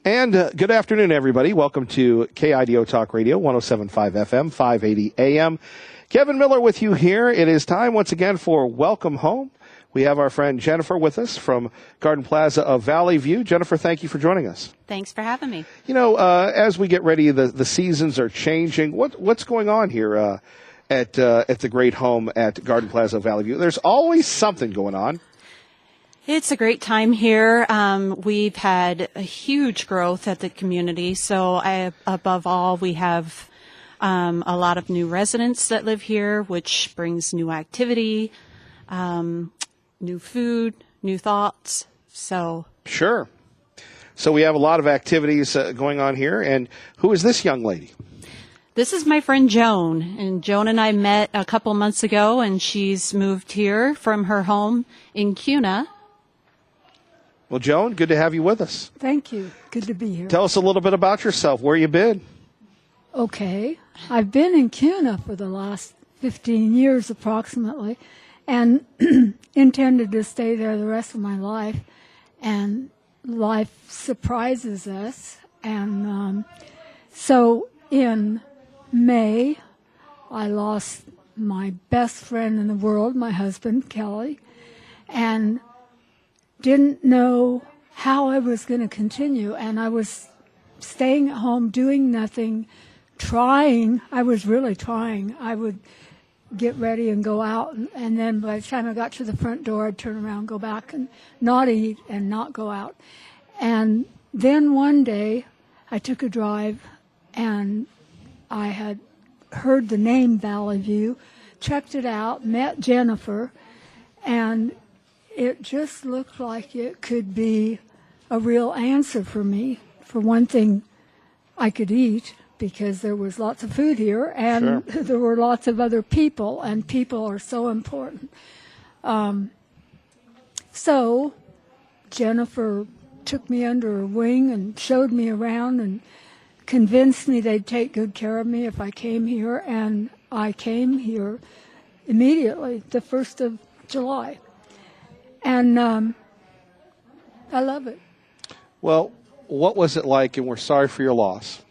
And good afternoon, everybody. Welcome to KIDO Talk Radio, 107.5 FM, 580 AM. Kevin Miller with you here. It is time once again for Welcome Home. We have our friend Jennifer with us from Garden Plaza of Valley View. Jennifer, thank you for joining us. Thanks for having me. You know, as we get ready, the seasons are changing. What's going on here at the great home at Garden Plaza of Valley View? There's always something going on. It's a great time here. We've had a huge growth at the community. So above all, we have a lot of new residents that live here, which brings new activity, new food, new thoughts. So Sure. So we have a lot of activities going on here. And who is this young lady? this is my friend Joan. And Joan and I met a couple months ago, and she's moved here from her home in Kuna. Well, Joan, good to have you with us. Thank you. Good to be here. Tell us a little bit about yourself. Where you been? Okay. I've been in Kuna for the last 15 years approximately and intended to stay there the rest of my life. And life surprises us. And so in May, I lost my best friend in the world, my husband, Kelly, and didn't know how I was going to continue, and I was staying at home doing nothing, trying. I was really trying. I would get ready and go out, and then by the time I got to the front door, I'd turn around, go back, and not eat and not go out. And then one day, I took a drive, and I had heard the name Valley View, checked it out, met Jennifer, and it just looked like it could be a real answer for me. For one thing, I could eat because there was lots of food here, and Sure. there were lots of other people, and people are so important. So Jennifer took me under her wing and showed me around and convinced me they'd take good care of me if I came here, and I came here immediately, the 1st of July. And I love it. Well, what was it like? And we're sorry for your loss.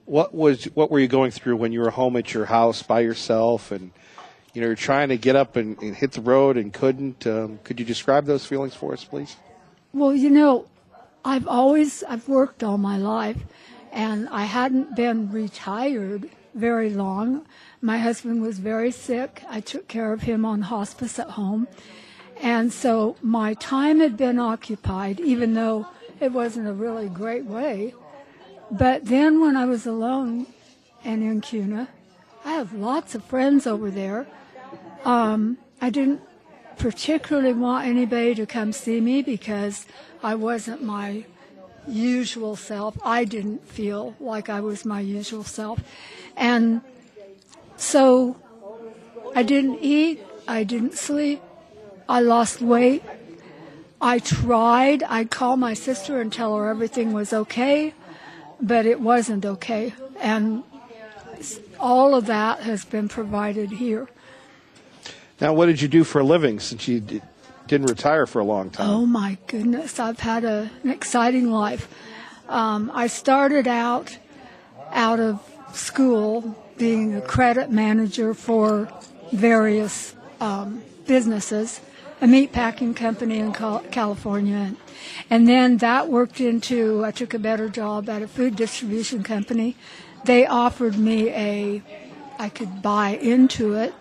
What were you going through when you were home at your house by yourself, and you're trying to get up and hit the road and couldn't? Could you describe those feelings for us, please? Well, I've worked all my life, and I hadn't been retired very long. My husband was very sick. I took care of him on hospice at home. And so my time had been occupied, even though it wasn't a really great way. But then when I was alone and in Kuna, I have lots of friends over there. I didn't particularly want anybody to come see me because I wasn't my usual self. I didn't feel like I was my usual self. And so I didn't eat, I didn't sleep. I lost weight. I tried. I'd call my sister and tell her everything was okay, but it wasn't okay. And all of that has been provided here. Now, what did you do for a living since you didn't retire for a long time? Oh, my goodness. I've had an exciting life. I started out of school being a credit manager for various businesses, a meat packing company in California. And then that worked into, I took a better job at a food distribution company. They offered me I could buy into it,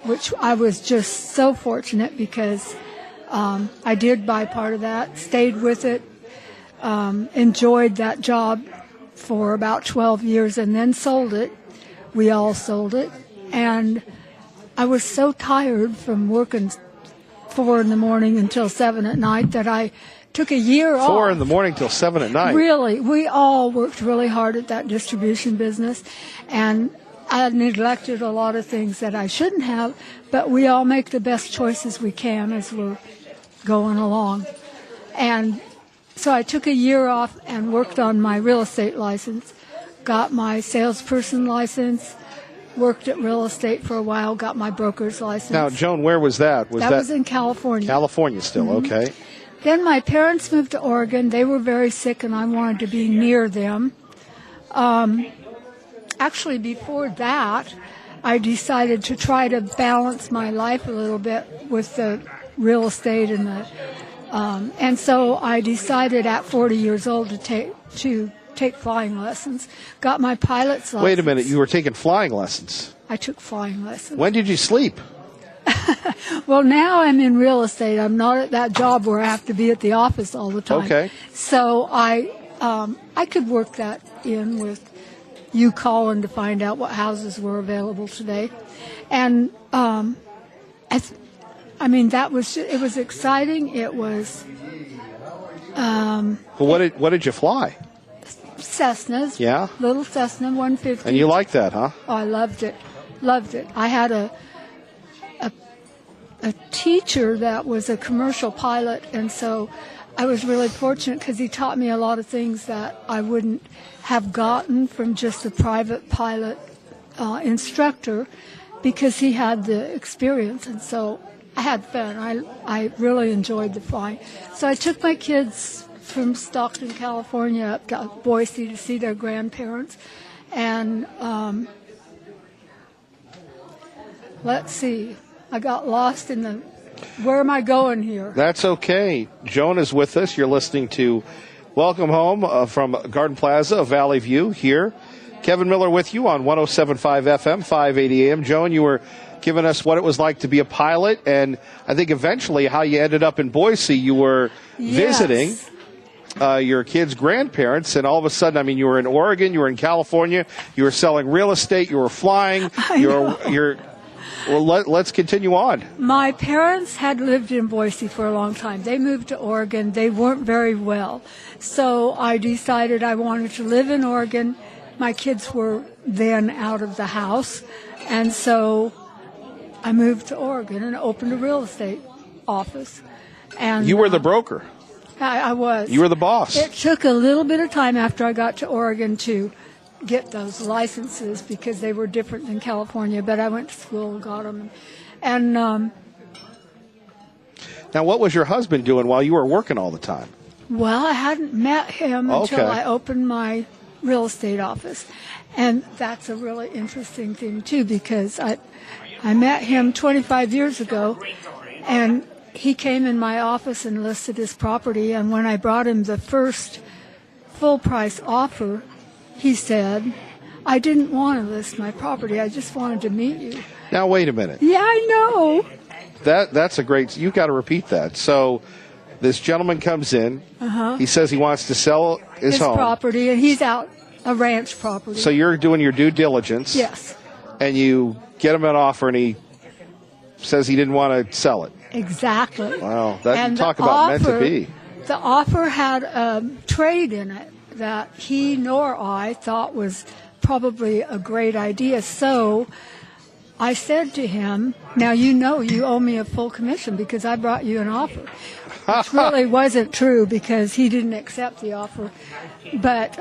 which I was just so fortunate because I did buy part of that, stayed with it, enjoyed that job for about 12 years and then sold it. We all sold it. And I was so tired from working 4 in the morning until 7 at night that I took a year off. 4 in the morning till 7 at night. Really, we all worked really hard at that distribution business, and I neglected a lot of things that I shouldn't have, but we all make the best choices we can as we're going along. And so I took a year off and worked on my real estate license, got my salesperson license, worked at real estate for a while, got my broker's license. Now, Joan, where was that? That was in California. California still, okay. Then my parents moved to Oregon. They were very sick, and I wanted to be near them. Actually, before that, I decided to try to balance my life a little bit with the real estate and so I decided at 40 years old to take flying lessons. Got my pilot's license. Wait a minute, you were taking flying lessons. I took flying lessons. When did you sleep? Well, now I'm in real estate. I'm not at that job where I have to be at the office all the time. Okay. So I could work that in with you calling to find out what houses were available today, and it was exciting. It was. Well, what did you fly? Cessnas. Yeah. Little Cessna 150. And you liked that, huh? Oh, I loved it. Loved it. I had a teacher that was a commercial pilot, and so I was really fortunate because he taught me a lot of things that I wouldn't have gotten from just a private pilot instructor, because he had the experience, and so I had fun. I really enjoyed the flying. So I took my kids from Stockton, California, up to Boise to see their grandparents, and let's see. I got lost in the, where am I going here? That's okay. Joan is with us. You're listening to Welcome Home from Garden Plaza, Valley View here. Kevin Miller with you on 107.5 FM, 580 AM. Joan, you were giving us what it was like to be a pilot, and I think eventually how you ended up in Boise. You were visiting your kids' grandparents, and all of a sudden, I mean, you were in Oregon, you were in California, you were selling real estate, you were flying. Well, let's continue on. My parents had lived in Boise for a long time. They moved to Oregon. They weren't very well. So I decided I wanted to live in Oregon. My kids were then out of the house. And so I moved to Oregon and opened a real estate office. And you were the broker. I was. You were the boss. It took a little bit of time after I got to Oregon to get those licenses because they were different than California, but I went to school and got them. And now, what was your husband doing while you were working all the time? Well, I hadn't met him until I opened my real estate office. And that's a really interesting thing, too, because I met him 25 years ago, and he came in my office and listed his property, and when I brought him the first full-price offer, he said, I didn't want to list my property. I just wanted to meet you. Now, wait a minute. Yeah, I know. That's a great, you've got to repeat that. So this gentleman comes in. He says he wants to sell his home. Property, and he's out, a ranch property. So you're doing your due diligence. Yes. And you get him an offer, and he says he didn't want to sell it. Exactly. Wow. You talk about meant to be. The offer had a trade in it that he nor I thought was probably a great idea. So I said to him, now you know you owe me a full commission because I brought you an offer. Which really wasn't true because he didn't accept the offer. But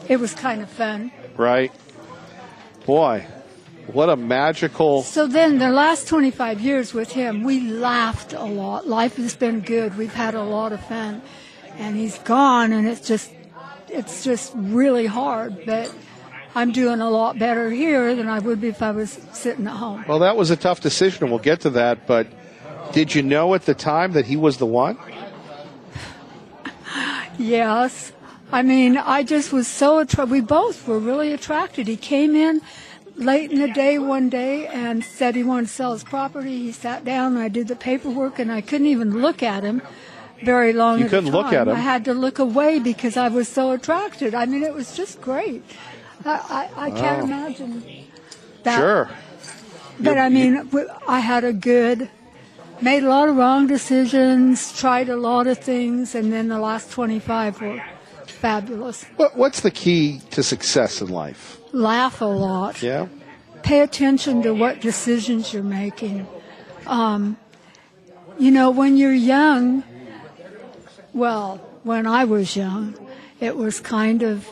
it was kind of fun. Right. Boy, what a magical... So then the last 25 years with him, we laughed a lot. Life has been good. We've had a lot of fun. And he's gone, and it's just really hard, but I'm doing a lot better here than I would be if I was sitting at home. Well, that was a tough decision, and we'll get to that, but did you know at the time that he was the one? Yes. I mean, I just was so attracted. We both were really attracted. He came in late in the day one day and said he wanted to sell his property. He sat down, and I did the paperwork, and I couldn't even look at him very long. You couldn't look at him. I had to look away because I was so attracted. I mean, it was just great. I can't imagine that. Sure. But I mean, I had made a lot of wrong decisions, tried a lot of things, and then the last 25 were fabulous. What's the key to success in life? Laugh a lot. Yeah. Pay attention to what decisions you're making. When you're young, well, when I was young, it was kind of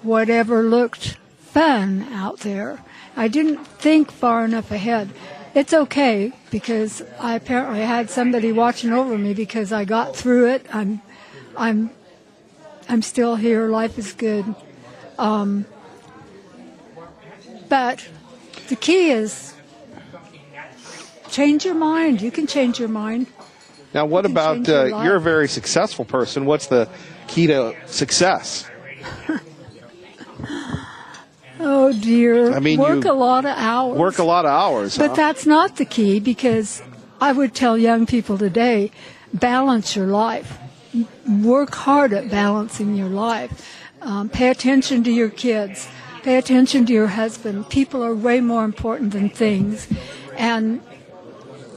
whatever looked fun out there. I didn't think far enough ahead. it's okay because I apparently had somebody watching over me because I got through it. I'm still here. Life is good. But the key is change your mind. You can change your mind. Now, what You can about change your life. you're a very successful person. What's the key to success? Oh, dear. I mean, work you a lot of hours. Work a lot of hours. But huh? that's not the key because I would tell young people today, balance your life. Work hard at balancing your life. Pay attention to your kids. Pay attention to your husband. People are way more important than things. And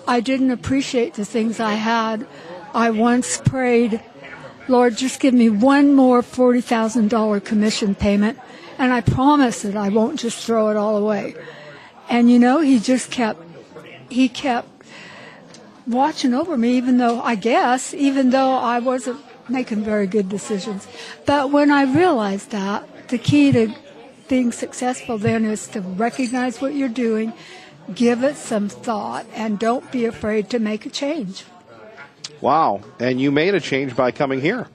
I didn't appreciate the things I had. I once prayed, Lord, just give me one more $40,000 commission payment, and I promise that I won't just throw it all away. And he kept watching over me, even though I wasn't making very good decisions. But when I realized that, the key to being successful then is to recognize what you're doing, give it some thought, and don't be afraid to make a change. Wow. And you made a change by coming here.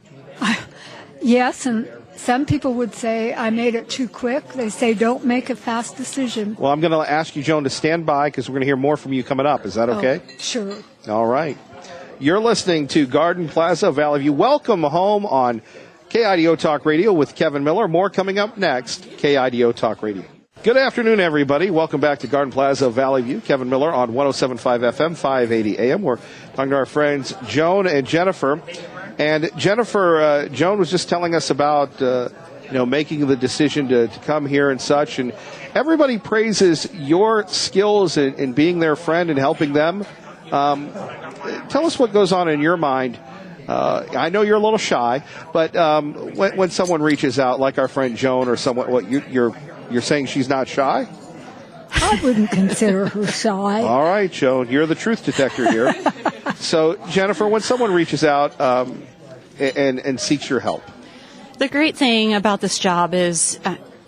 Yes, and some people would say I made it too quick. They say don't make a fast decision. Well, I'm going to ask you, Joan, to stand by because we're going to hear more from you coming up. Is that okay? Oh, sure. All right. You're listening to Garden Plaza Valley View. Welcome home on KIDO Talk Radio with Kevin Miller. More coming up next, KIDO Talk Radio. Good afternoon, everybody. Welcome back to Garden Plaza Valley View. Kevin Miller on 107.5 FM, 580 AM. We're talking to our friends Joan and Jennifer. And Jennifer, Joan was just telling us about, making the decision to come here and such. And everybody praises your skills in being their friend and helping them. Tell us what goes on in your mind. I know you're a little shy, but when someone reaches out, like our friend Joan or someone, you're saying she's not shy? I wouldn't consider her shy. All right, Joan, you're the truth detector here. So, Jennifer, when someone reaches out and seeks your help. The great thing about this job is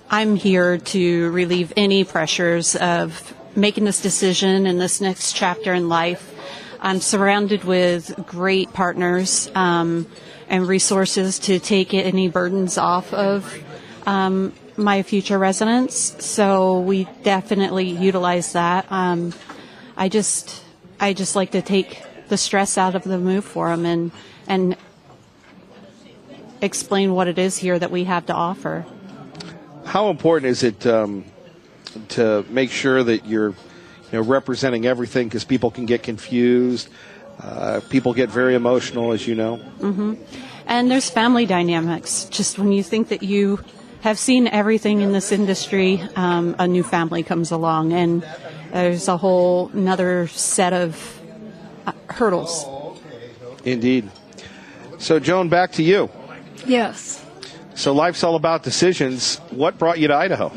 I'm here to relieve any pressures of making this decision in this next chapter in life. I'm surrounded with great partners and resources to take any burdens off of my future residents. So we definitely utilize that. I just like to take the stress out of the move for them and explain what it is here that we have to offer. How important is it to make sure that you're representing everything, because people can get confused. People get very emotional, as you know. Mm-hmm. And there's family dynamics. Just when you think that you have seen everything in this industry, a new family comes along, and there's a whole another set of hurdles. Indeed. So, Joan, back to you. Yes. So life's all about decisions. What brought you to Idaho?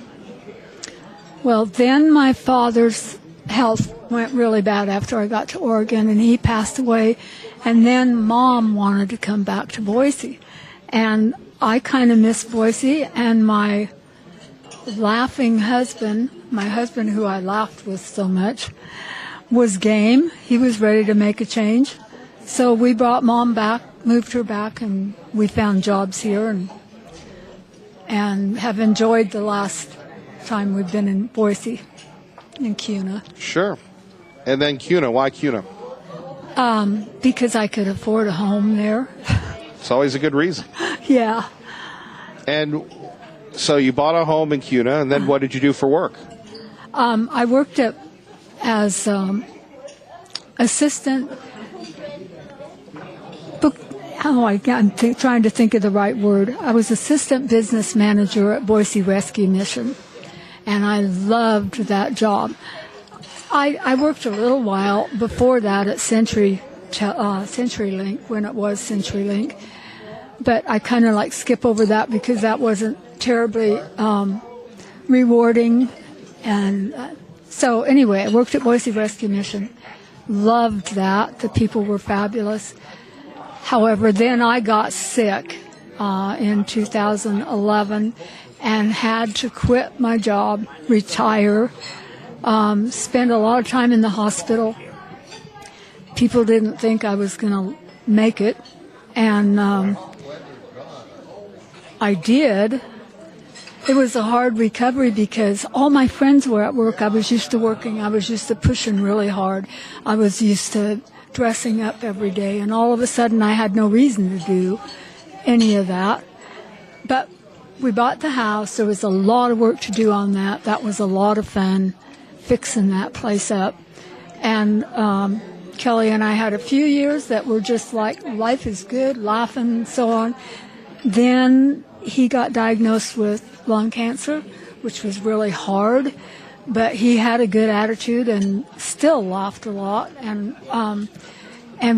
Well, then my father's health went really bad after I got to Oregon, and he passed away. And then Mom wanted to come back to Boise. And I kind of missed Boise, and my laughing husband, my husband who I laughed with so much, was game. He was ready to make a change. So we brought Mom back, moved her back, and we found jobs here and have enjoyed the last time we've been in Boise, in Kuna. Sure. And then Kuna. Why Kuna? Because I could afford a home there. It's always a good reason. Yeah. And so you bought a home in Kuna, and then what did you do for work? I worked as assistant. I'm trying to think of the right word. I was assistant business manager at Boise Rescue Mission, and I loved that job. I worked a little while before that at CenturyLink, when it was CenturyLink, but I kind of skip over that because that wasn't terribly rewarding. And so anyway, I worked at Boise Rescue Mission. Loved that. The people were fabulous. However, then I got sick in 2011 and had to quit my job, retire, Spent a lot of time in the hospital. People didn't think I was going to make it, and I did. It was a hard recovery because all my friends were at work. I was used to working. I was used to pushing really hard. I was used to dressing up every day, and all of a sudden I had no reason to do any of that. But we bought the house. There was a lot of work to do on that. That was a lot of fun, fixing that place up. And Kelly and I had a few years that were just like, life is good, laughing and so on. Then he got diagnosed with lung cancer, which was really hard, but he had a good attitude and still laughed a lot. And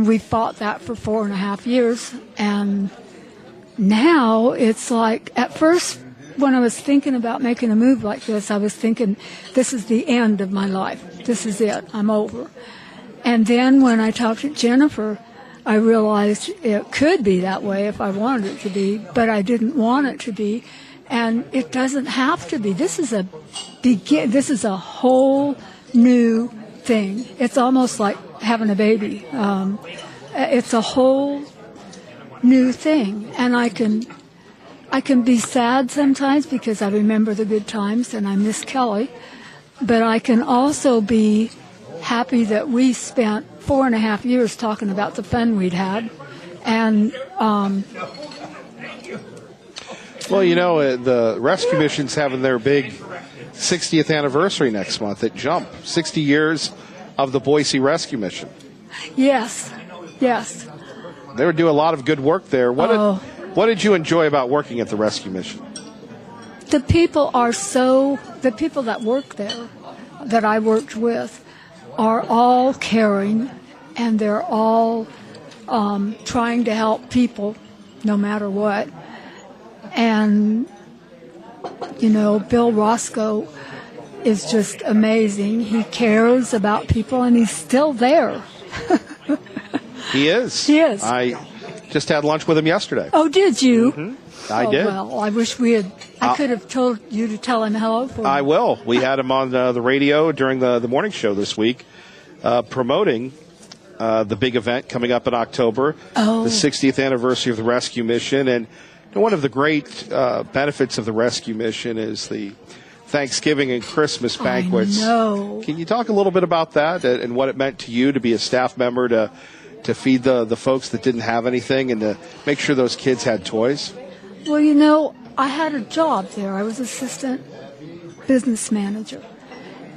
we fought that for 4.5 years. And now it's like, at first, when I was thinking about making a move like this, I was thinking, this is the end of my life. This is it. I'm over. And then when I talked to Jennifer, I realized it could be that way if I wanted it to be, but I didn't want it to be. And it doesn't have to be. This is a whole new thing. It's almost like having a baby. It's a whole new thing. And I can be sad sometimes because I remember the good times and I miss Kelly, but I can also be happy that we spent 4.5 years talking about the fun we'd had. And well, you know, the rescue mission's having their big 60th anniversary next month at Jump. 60 years of the Boise Rescue Mission. Yes. They were doing a lot of good work there. What did you enjoy about working at the rescue mission? The people that work there, that I worked with, are all caring, and they're all trying to help people no matter what. And, you know, Bill Roscoe is just amazing. He cares about people, and he's still there. He is. He is. I just had lunch with him yesterday. Oh, did you? Mm-hmm. I did. Well, I wish I could have told you to tell him hello for me. I will. We had him on the radio during the morning show this week, promoting the big event coming up in October, the 60th anniversary of the rescue mission. And one of the great benefits of the rescue mission is the Thanksgiving and Christmas banquets. I know. Can you talk a little bit about that and what it meant to you to be a staff member to feed the folks that didn't have anything and to make sure those kids had toys? Well, you know, I had a job there. I was assistant business manager.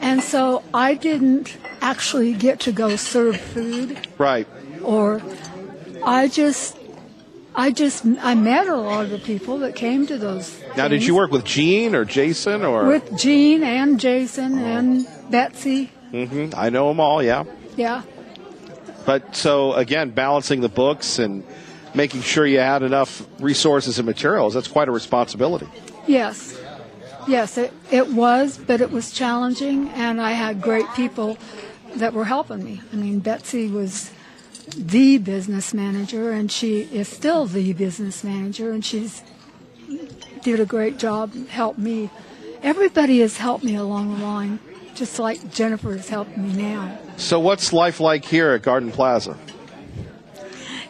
And so I didn't actually get to go serve food. Right. Or I met a lot of the people that came to those Now, things. did you work with Gene or Jason or? With Gene and Jason and Betsy. Mm-hmm. I know them all, yeah. Yeah. But so, again, balancing the books and making sure you had enough resources and materials, that's quite a responsibility. Yes. Yes, it was, but it was challenging, and I had great people that were helping me. I mean, Betsy was the business manager, and she is still the business manager, and she's did a great job, helped me. Everybody has helped me along the line, just like Jennifer has helped me now. So what's life like here at Garden Plaza?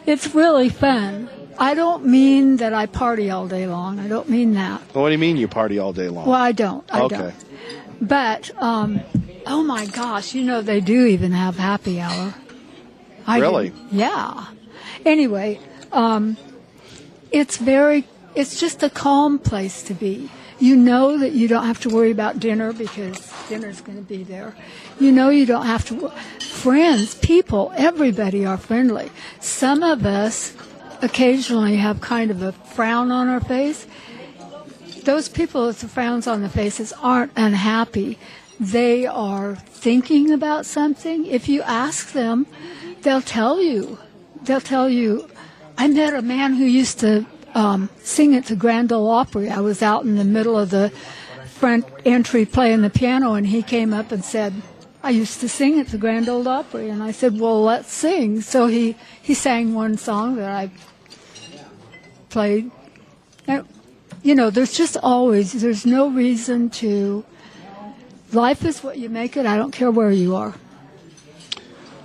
It's really fun. I don't mean that I party all day long. I don't mean that. Well, what do you mean you party all day long? Well, I don't. Okay. Don't. But, oh my gosh, you know, they do even have happy hour. Really? Yeah. Anyway, it's just a calm place to be. You know that you don't have to worry about dinner because dinner's going to be there. You know you don't have to. Friends, people, everybody are friendly. Some of us occasionally have kind of a frown on our face. Those people with the frowns on their faces aren't unhappy. They are thinking about something. If you ask them, they'll tell you. I met a man who used to sing at the Grand Ole Opry. I was out in the middle of the front entry playing the piano, and he came up and said, I used to sing at the Grand Ole Opry. And I said, well, let's sing. So he sang one song that I played. And, you know, there's no reason to life is what you make it. I don't care where you are.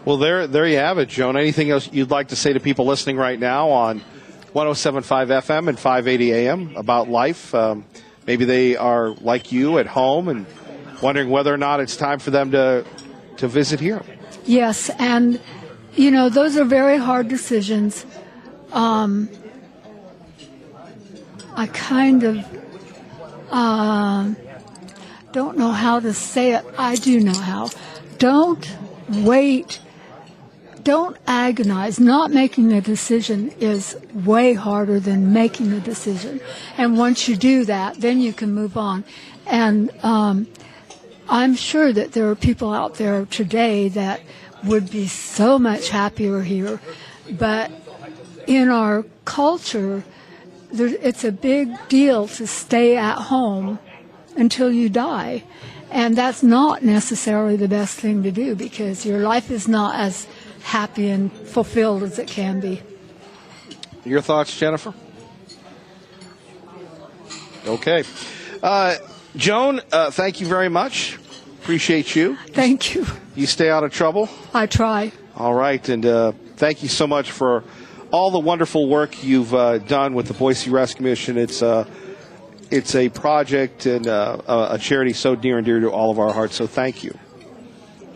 Well, there you have it, Joan. Anything else you'd like to say to people listening right now on 107.5 FM and 580 AM about life? Maybe they are like you at home and wondering whether or not it's time for them to visit here. Yes, and, you know, those are very hard decisions. I kind of don't know how to say it. I do know how. Don't wait. Don't agonize. Not making a decision is way harder than making a decision. And once you do that, then you can move on. And I'm sure that there are people out there today that would be so much happier here. But in our culture, it's a big deal to stay at home until you die. And that's not necessarily the best thing to do because your life is not as happy and fulfilled as it can be. Your thoughts, Jennifer? Okay. Joan, thank you very much. Appreciate you. Thank you. You stay out of trouble. I try. All right. And thank you so much for all the wonderful work you've done with the Boise Rescue Mission. It's a project and a charity so near and dear to all of our hearts. So thank you.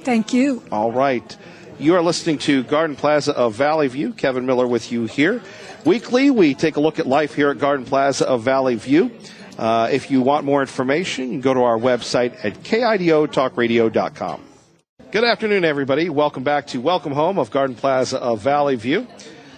Thank you. All right. You are listening to Garden Plaza of Valley View. Kevin Miller with you here. Weekly, we take a look at life here at Garden Plaza of Valley View. If you want more information, you can go to our website at KIDOTalkRadio.com. Good afternoon, everybody. Welcome back to Welcome Home of Garden Plaza of Valley View.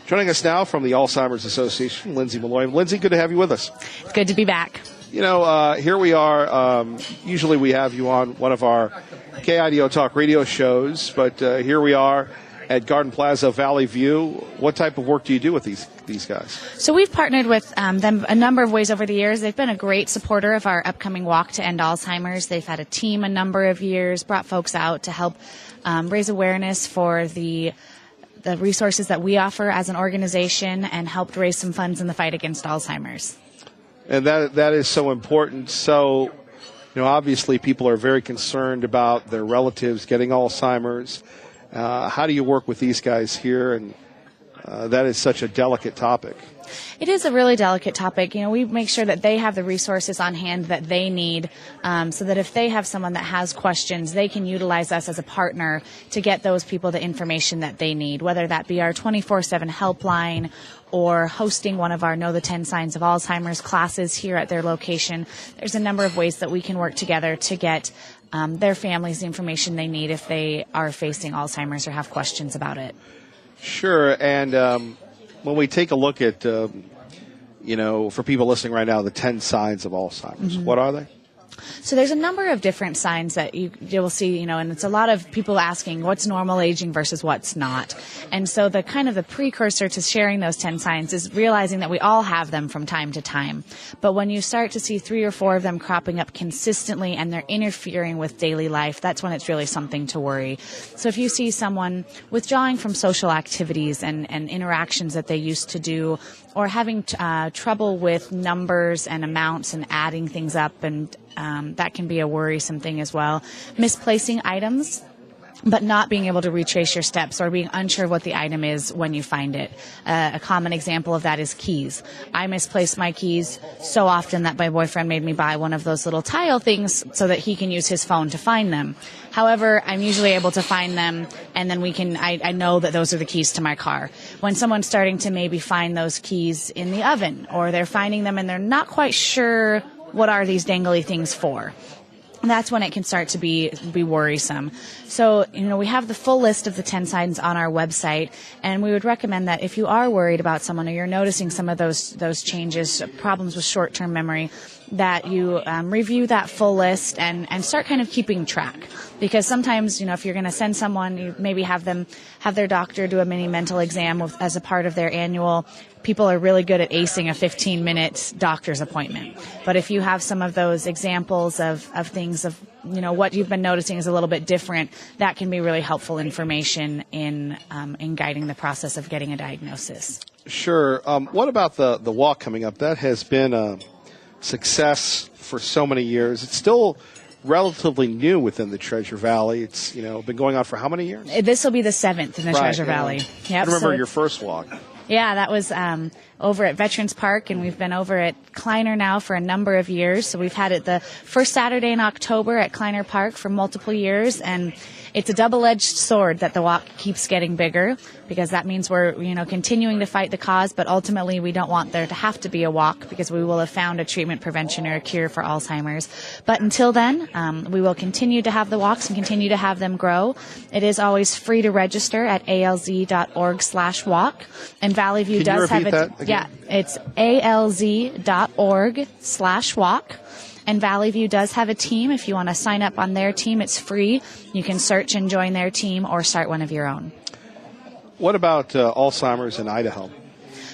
Joining us now from the Alzheimer's Association, Lindsay Malloy. Lindsay, good to have you with us. It's good to be back. You know, here we are. Usually we have you on one of our KIDO Talk radio shows, but here we are at Garden Plaza Valley View. What type of work do you do with these guys? So we've partnered with them a number of ways over the years. They've been a great supporter of our upcoming Walk to End Alzheimer's. They've had a team a number of years, brought folks out to help raise awareness for the resources that we offer as an organization and helped raise some funds in the fight against Alzheimer's. And that is so important. So, you know, obviously people are very concerned about their relatives getting Alzheimer's. How do you work with these guys here? And that is such a delicate topic. It is a really delicate topic. You know, we make sure that they have the resources on hand that they need so that if they have someone that has questions, they can utilize us as a partner to get those people the information that they need, whether that be our 24/7 helpline or hosting one of our Know the 10 Signs of Alzheimer's classes here at their location. There's a number of ways that we can work together to get their families the information they need if they are facing Alzheimer's or have questions about it. Sure. And when we take a look at, you know, for people listening right now, the 10 signs of Alzheimer's, what are they? So there's a number of different signs that you'll see, you know, and it's a lot of people asking what's normal aging versus what's not. And so the kind of the precursor to sharing those 10 signs is realizing that we all have them from time to time. But when you start to see 3 or 4 of them cropping up consistently and they're interfering with daily life, that's when it's really something to worry. So if you see someone withdrawing from social activities and interactions that they used to do, or having trouble with numbers and amounts and adding things up, and that can be a worrisome thing as well. Misplacing items, but not being able to retrace your steps or being unsure of what the item is when you find it. A common example of that is keys. I misplace my keys so often that my boyfriend made me buy one of those little tile things so that he can use his phone to find them. However, I'm usually able to find them, and then I know that those are the keys to my car. When someone's starting to maybe find those keys in the oven, or they're finding them and they're not quite sure what are these dangly things for, that's when it can start to be worrisome. So, you know, we have the full list of the 10 signs on our website, and we would recommend that if you are worried about someone or you're noticing some of those changes, problems with short-term memory, that you review that full list and start kind of keeping track. Because sometimes, you know, if you're going to send someone, you maybe have their doctor do a mini mental exam as a part of their annual. People are really good at acing a 15-minute doctor's appointment. But if you have some of those examples of things of, you know, what you've been noticing is a little bit different, that can be really helpful information in guiding the process of getting a diagnosis. Sure. What about the walk coming up? That has been a success for so many years. It's still relatively new within the Treasure Valley. It's, been going on for how many years? This will be the 7th in the Treasure Valley. I Yep, remember so your first walk. Yeah, that was over at Veterans Park, and we've been over at Kleiner now for a number of years. So we've had it the first Saturday in October at Kleiner Park for multiple years, and it's a double-edged sword that the walk keeps getting bigger, because that means we're, continuing to fight the cause, but ultimately we don't want there to have to be a walk, because we will have found a treatment, prevention, or a cure for Alzheimer's. But until then, we will continue to have the walks and continue to have them grow. It is always free to register at alz.org/walk, and Valley View Can you does have repeat that again? Yeah, it's alz.org/walk. And Valley View does have a team. If you want to sign up on their team, it's free. You can search and join their team or start one of your own. What about Alzheimer's in Idaho?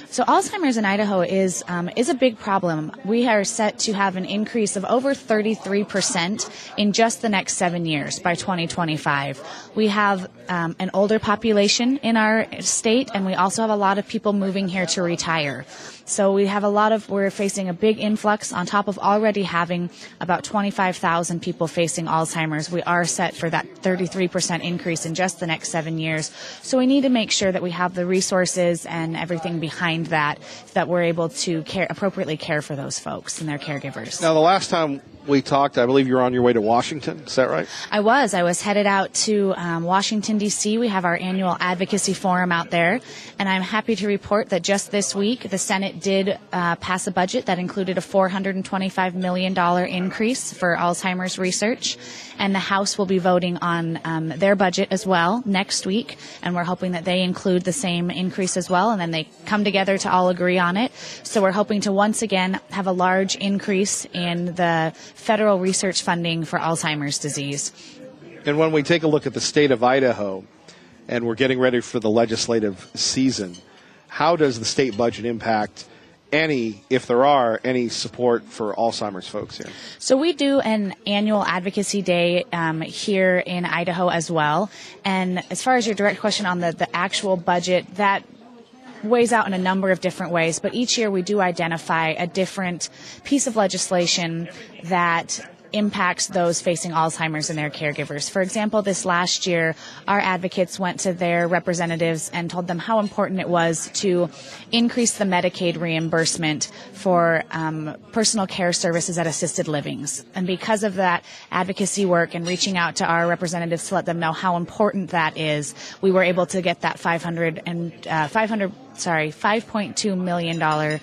So Alzheimer's in Idaho is a big problem. We are set to have an increase of over 33% in just the next 7 years by 2025. We have an older population in our state, and we also have a lot of people moving here to retire. So we're facing a big influx on top of already having about 25,000 people facing Alzheimer's. We are set for that 33% increase in just the next 7 years. So we need to make sure that we have the resources and everything behind that we're able to appropriately care for those folks and their caregivers. Now, the last time we talked, I believe you were on your way to Washington. Is that right? I was headed out to Washington, D.C. We have our annual advocacy forum out there, and I'm happy to report that just this week the Senate did pass a budget that included a $425 million increase for Alzheimer's research, and the House will be voting on their budget as well next week, and we're hoping that they include the same increase as well, and then they come together to all agree on it. So we're hoping to once again have a large increase in the federal research funding for Alzheimer's disease. And when we take a look at the state of Idaho, and we're getting ready for the legislative season, how does the state budget impact if there are any support for Alzheimer's folks here? So we do an annual advocacy day here in Idaho as well. And as far as your direct question on the actual budget, that weighs out in a number of different ways, but each year we do identify a different piece of legislation that impacts those facing Alzheimer's and their caregivers. For example, this last year, our advocates went to their representatives and told them how important it was to increase the Medicaid reimbursement for personal care services at assisted livings. And because of that advocacy work and reaching out to our representatives to let them know how important that is, we were able to get that $5.2 million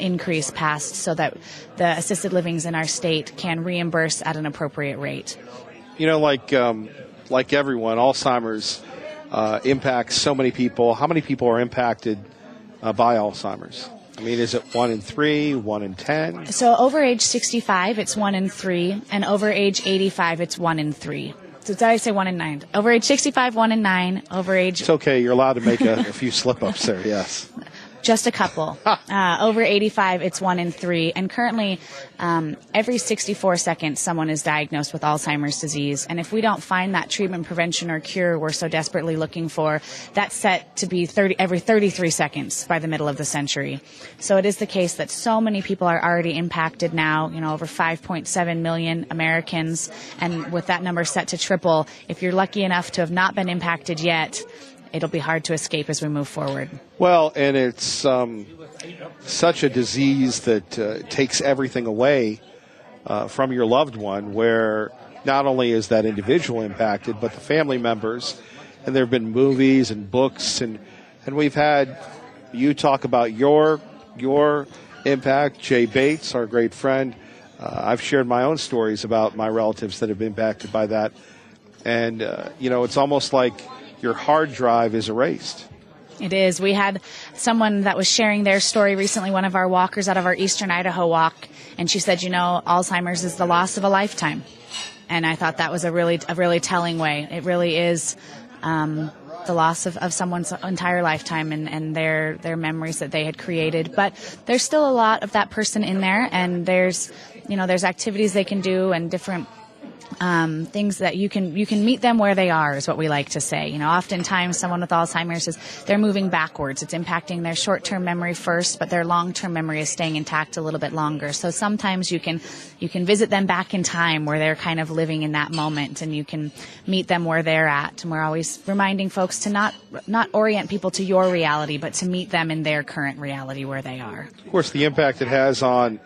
increase passed so that the assisted livings in our state can reimburse at an appropriate rate. Like everyone, Alzheimer's impacts so many people. How many people are impacted by Alzheimer's? I mean, is it 1 in 3, 1 in 10? So over age 65, it's 1 in 3, and over age 85, it's 1 in 3. So did I say 1 in 9? Over age 65, 1 in 9. Over age... It's okay. You're allowed to make a few slip-ups there, yes. Just a couple. Over 85, it's 1 in 3. And currently, every 64 seconds, someone is diagnosed with Alzheimer's disease. And if we don't find that treatment, prevention, or cure we're so desperately looking for, that's set to be every 33 seconds by the middle of the century. So it is the case that so many people are already impacted now, over 5.7 million Americans. And with that number set to triple, if you're lucky enough to have not been impacted yet, it'll be hard to escape as we move forward. Well, and it's such a disease that takes everything away from your loved one, where not only is that individual impacted, but the family members. And there have been movies and books, and we've had you talk about your impact. Jay Bates, our great friend. I've shared my own stories about my relatives that have been impacted by that. And, it's almost like your hard drive is erased. It is. We had someone that was sharing their story recently, one of our walkers out of our Eastern Idaho walk, and she said, Alzheimer's is the loss of a lifetime. And I thought that was a really telling way. It really is the loss of someone's entire lifetime and their memories that they had created. But there's still a lot of that person in there, and there's activities they can do and different things that you can meet them where they are is what we like to say. You know, oftentimes someone with Alzheimer's they're moving backwards. It's impacting their short-term memory first, but their long-term memory is staying intact a little bit longer. So sometimes you can visit them back in time where they're kind of living in that moment, and you can meet them where they're at. And we're always reminding folks to not orient people to your reality, but to meet them in their current reality where they are. Of course, the impact it has on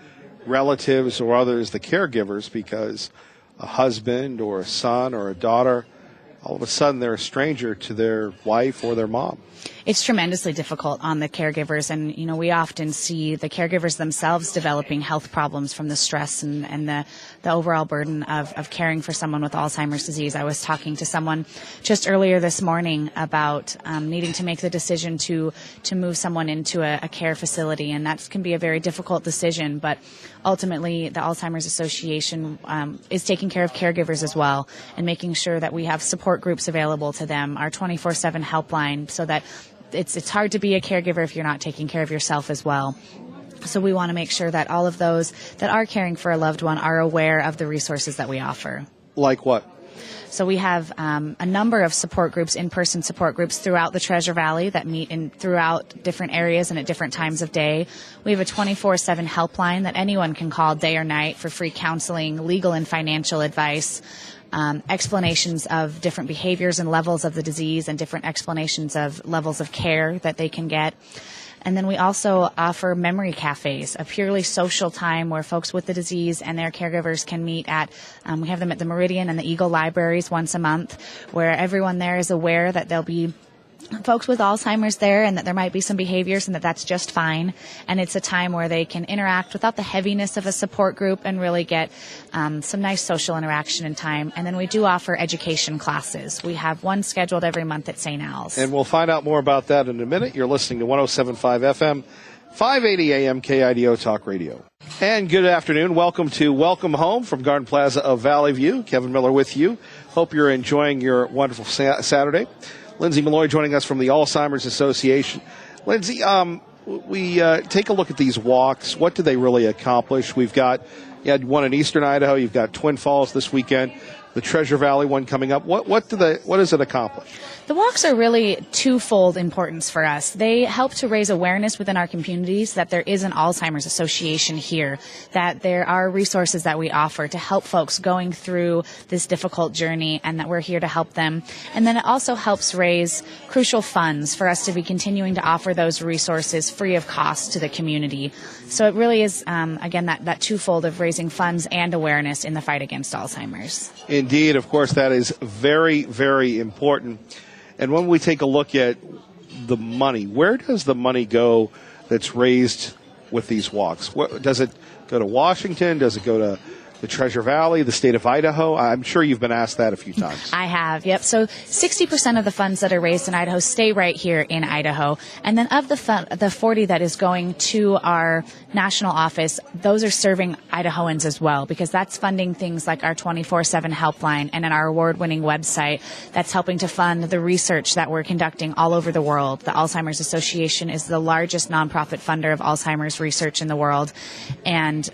relatives or others, the caregivers, because a husband or a son or a daughter, all of a sudden they're a stranger to their wife or their mom. It's tremendously difficult on the caregivers, and you know, we often see the caregivers themselves developing health problems from the stress and the overall burden of caring for someone with Alzheimer's disease. I was talking to someone just earlier this morning about needing to make the decision to move someone into a care facility, and that can be a very difficult decision, but ultimately the Alzheimer's Association is taking care of caregivers as well, and making sure that we have support groups available to them, our 24/7 helpline, so that it's hard to be a caregiver if you're not taking care of yourself as well. So we want to make sure that all of those that are caring for a loved one are aware of the resources that we offer. Like what? So we have a number of support groups, in-person support groups throughout the Treasure Valley that meet throughout different areas and at different times of day. We have a 24/7 helpline that anyone can call day or night for free counseling, legal and financial advice, explanations of different behaviors and levels of the disease, and different explanations of levels of care that they can get. And then we also offer memory cafes, a purely social time where folks with the disease and their caregivers can meet at, we have them at the Meridian and the Eagle Libraries once a month, where everyone there is aware that there'll be folks with Alzheimer's there, and that there might be some behaviors, and that's just fine. And it's a time where they can interact without the heaviness of a support group and really get some nice social interaction and time. And then we do offer education classes. We have one scheduled every month at St. Al's. And we'll find out more about that in a minute. You're listening to 107.5 FM, 580 AM KIDO Talk Radio. And good afternoon. Welcome to Welcome Home from Garden Plaza of Valley View. Kevin Miller with you. Hope you're enjoying your wonderful Saturday. Lindsay Malloy joining us from the Alzheimer's Association. Lindsay, we take a look at these walks. What do they really accomplish? You had one in eastern Idaho. You've got Twin Falls this weekend. The Treasure Valley one coming up. What does it accomplish? The walks are really twofold importance for us. They help to raise awareness within our communities that there is an Alzheimer's Association here, that there are resources that we offer to help folks going through this difficult journey, and that we're here to help them. And then it also helps raise crucial funds for us to be continuing to offer those resources free of cost to the community. So it really is, again, that twofold of raising funds and awareness in the fight against Alzheimer's. Indeed, of course, that is very, very important. And when we take a look at the money, where does the money go that's raised with these walks? Does it go to Washington? Does it go to the Treasure Valley, the state of Idaho? I'm sure you've been asked that a few times. I have, yep. So 60% of the funds that are raised in Idaho stay right here in Idaho. And then of the 40 that is going to our national office, those are serving Idahoans as well, because that's funding things like our 24/7 helpline and in our award-winning website that's helping to fund the research that we're conducting all over the world. The Alzheimer's Association is the largest nonprofit funder of Alzheimer's research in the world, and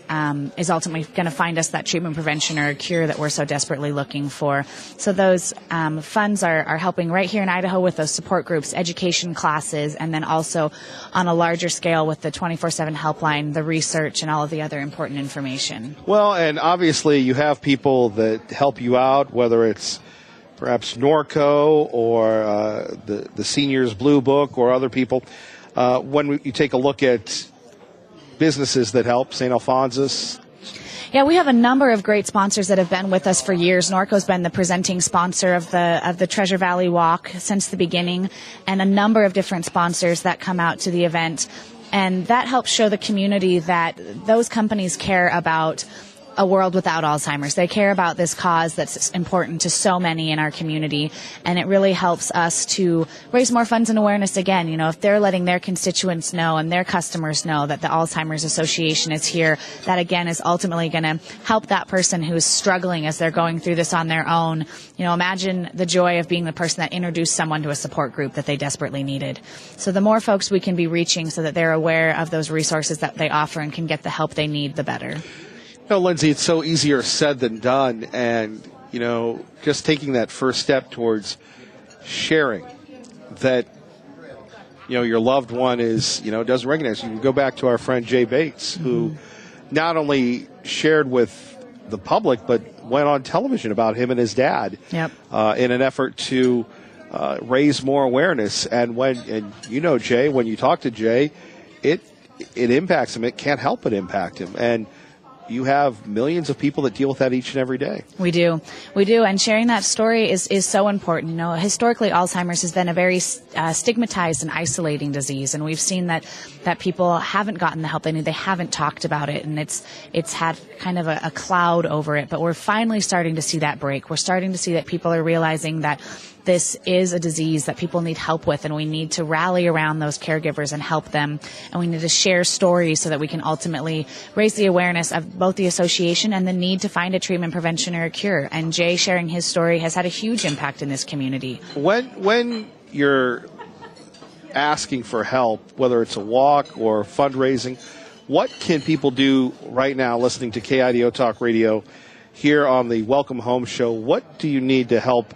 is ultimately going to find us that treatment, prevention, or a cure that we're so desperately looking for. So those funds are helping right here in Idaho with those support groups, education classes, and then also on a larger scale with the 24/7 helpline, the research, and all of the other important information. Well, and obviously you have people that help you out, whether it's perhaps Norco or the Seniors Blue Book or other people. When you take a look at businesses that help, St. Alphonsus. Yeah, we have a number of great sponsors that have been with us for years. Norco's been the presenting sponsor of the Treasure Valley Walk since the beginning, and a number of different sponsors that come out to the event. And that helps show the community that those companies care about a world without Alzheimer's. They care about this cause that's important to so many in our community, and it really helps us to raise more funds and awareness again. You know, if they're letting their constituents know and their customers know that the Alzheimer's Association is here, that again is ultimately going to help that person who is struggling as they're going through this on their own. You know, imagine the joy of being the person that introduced someone to a support group that they desperately needed. So the more folks we can be reaching so that they're aware of those resources that they offer and can get the help they need, the better. No, Lindsay, it's so easier said than done, and just taking that first step towards sharing that, your loved one is, doesn't recognize you. You go back to our friend Jay Bates, who not only shared with the public, but went on television about him and his dad in an effort to raise more awareness. And Jay, when you talk to Jay, it impacts him. It can't help but impact him. And you have millions of people that deal with that each and every day. We do. And sharing that story is so important. Historically, Alzheimer's has been a very stigmatized and isolating disease. And we've seen that people haven't gotten the help they need. They haven't talked about it. And it's had kind of a cloud over it. But we're finally starting to see that break. We're starting to see that people are realizing that this is a disease that people need help with, and we need to rally around those caregivers and help them. And we need to share stories so that we can ultimately raise the awareness of both the association and the need to find a treatment, prevention, or a cure. And Jay sharing his story has had a huge impact in this community. When you're asking for help, whether it's a walk or fundraising, what can people do right now listening to KIDO Talk Radio here on the Welcome Home Show? What do you need to help?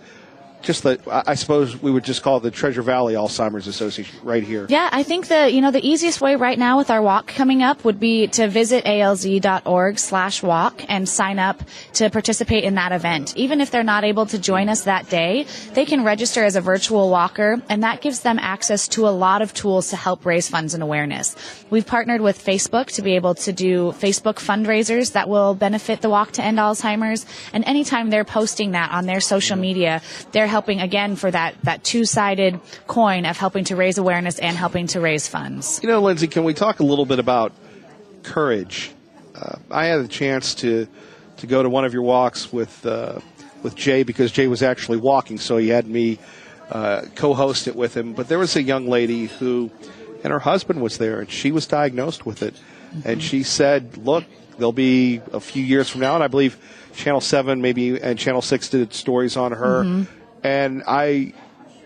I suppose we would just call it the Treasure Valley Alzheimer's Association right here. Yeah, I think the easiest way right now with our walk coming up would be to visit alz.org/walk and sign up to participate in that event. Even if they're not able to join us that day, they can register as a virtual walker, and that gives them access to a lot of tools to help raise funds and awareness. We've partnered with Facebook to be able to do Facebook fundraisers that will benefit the Walk to End Alzheimer's, and anytime they're posting that on their social media, they're helping, again, for that two-sided coin of helping to raise awareness and helping to raise funds. Lindsay, can we talk a little bit about courage? I had a chance to go to one of your walks with Jay, because Jay was actually walking, so he had me co-host it with him. But there was a young lady and her husband was there, and she was diagnosed with it. Mm-hmm. And she said, look, there'll be a few years from now, and I believe Channel 7 and Channel 6 did stories on her. Mm-hmm. And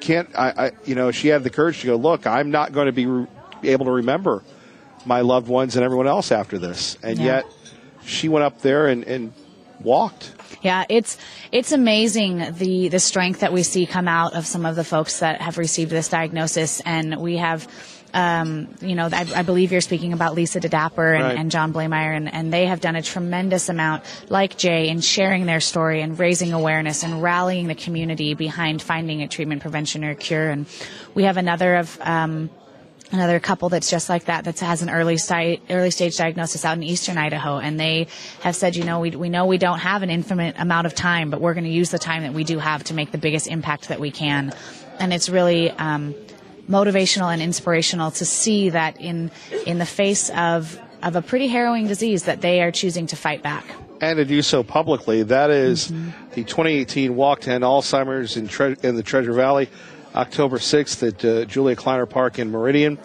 she had the courage to go, look, I'm not going to be able to remember my loved ones and everyone else after this. And yet she went up there and walked. Yeah, it's amazing the strength that we see come out of some of the folks that have received this diagnosis. And we have, I believe you're speaking about Lisa DeDapper and John Blameyer, and they have done a tremendous amount, like Jay, in sharing their story and raising awareness and rallying the community behind finding a treatment, prevention, or cure. And we have another couple that's just like that has an early stage diagnosis out in eastern Idaho, and they have said, we know we don't have an infinite amount of time, but we're going to use the time that we do have to make the biggest impact that we can. And it's really motivational and inspirational to see that in the face of a pretty harrowing disease that they are choosing to fight back. And to do so publicly. That is the 2018 Walk to End Alzheimer's in the Treasure Valley, October 6th at Julia Kleiner Park in Meridian.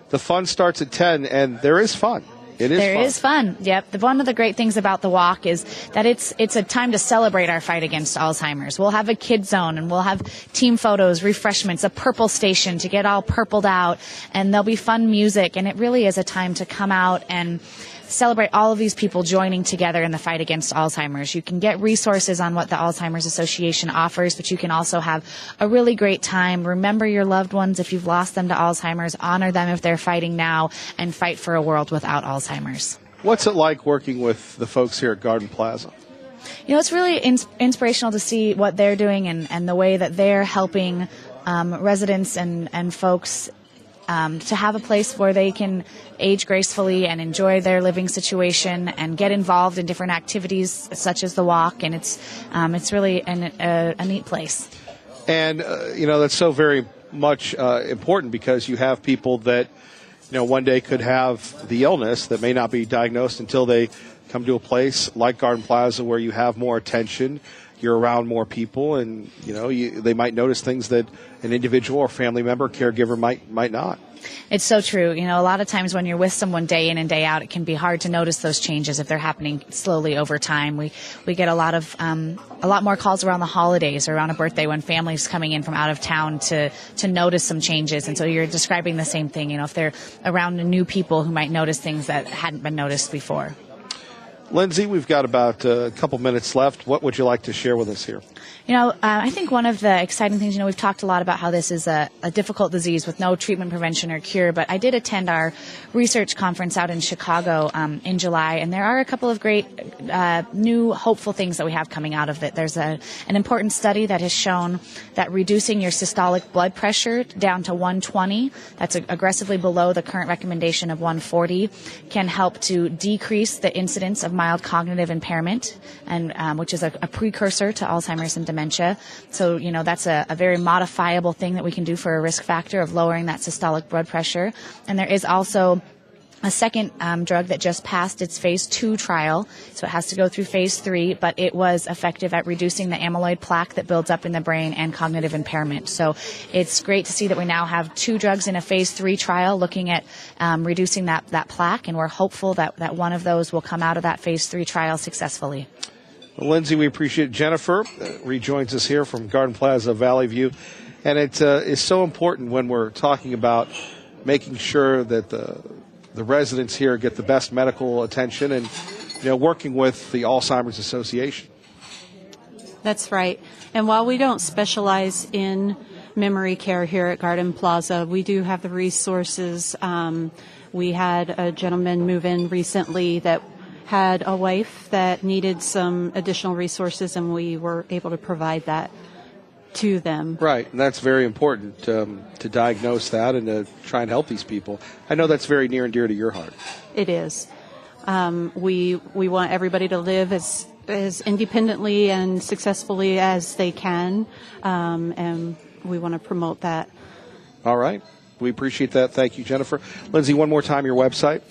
The fun starts at 10, and there is fun. There is fun. Yep. One of the great things about the walk is that it's a time to celebrate our fight against Alzheimer's. We'll have a kid zone, and we'll have team photos, refreshments, a purple station to get all purpled out, and there'll be fun music. And it really is a time to come out and celebrate all of these people joining together in the fight against Alzheimer's. You can get resources on what the Alzheimer's Association offers, but you can also have a really great time. Remember your loved ones if you've lost them to Alzheimer's. Honor them if they're fighting now, and fight for a world without Alzheimer's. What's it like working with the folks here at Garden Plaza? It's really inspirational to see what they're doing and the way that they're helping residents and folks to have a place where they can age gracefully and enjoy their living situation and get involved in different activities such as the walk. And it's really a neat place. And, that's so very much important, because you have people that, one day could have the illness that may not be diagnosed until they come to a place like Garden Plaza where you have more attention. You're around more people, and they might notice things that an individual or family member, caregiver might not. It's so true. A lot of times when you're with someone day in and day out, it can be hard to notice those changes if they're happening slowly over time. We get a lot more calls around the holidays or around a birthday when families coming in from out of town to notice some changes. And so you're describing the same thing. If they're around new people who might notice things that hadn't been noticed before. Lindsay, we've got about a couple minutes left. What would you like to share with us here? I think one of the exciting things, we've talked a lot about how this is a difficult disease with no treatment, prevention, or cure, but I did attend our research conference out in Chicago in July, and there are a couple of great new hopeful things that we have coming out of it. There's an important study that has shown that reducing your systolic blood pressure down to 120, that's aggressively below the current recommendation of 140, can help to decrease the incidence of mild cognitive impairment, and which is a precursor to Alzheimer's and dementia. So, that's a very modifiable thing that we can do for a risk factor of lowering that systolic blood pressure. And there is also a second drug that just passed its phase 2 trial, so it has to go through phase 3, but it was effective at reducing the amyloid plaque that builds up in the brain and cognitive impairment. So it's great to see that we now have 2 drugs in a phase 3 trial looking at reducing that plaque, and we're hopeful that one of those will come out of that phase 3 trial successfully. Well, Lindsay, we appreciate Jennifer rejoins us here from Garden Plaza Valley View, and it is so important when we're talking about making sure that the residents here get the best medical attention and working with the Alzheimer's Association. That's right. And while we don't specialize in memory care here at Garden Plaza, we do have the resources. We had a gentleman move in recently that had a wife that needed some additional resources, and we were able to provide that to them. Right, and that's very important to diagnose that and to try and help these people. I know that's very near and dear to your heart. It is. We want everybody to live as independently and successfully as they can, and we want to promote that. All right. We appreciate that. Thank you, Jennifer. Lindsay, one more time, your website?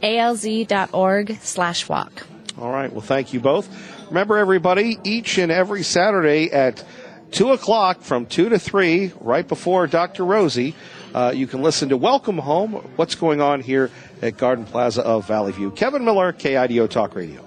alz.org/walk. All right. Well, thank you both. Remember, everybody, each and every Saturday at 2 o'clock from 2 to 3, right before Dr. Rosie, you can listen to Welcome Home, what's going on here at Garden Plaza of Valley View. Kevin Miller, KIDO Talk Radio.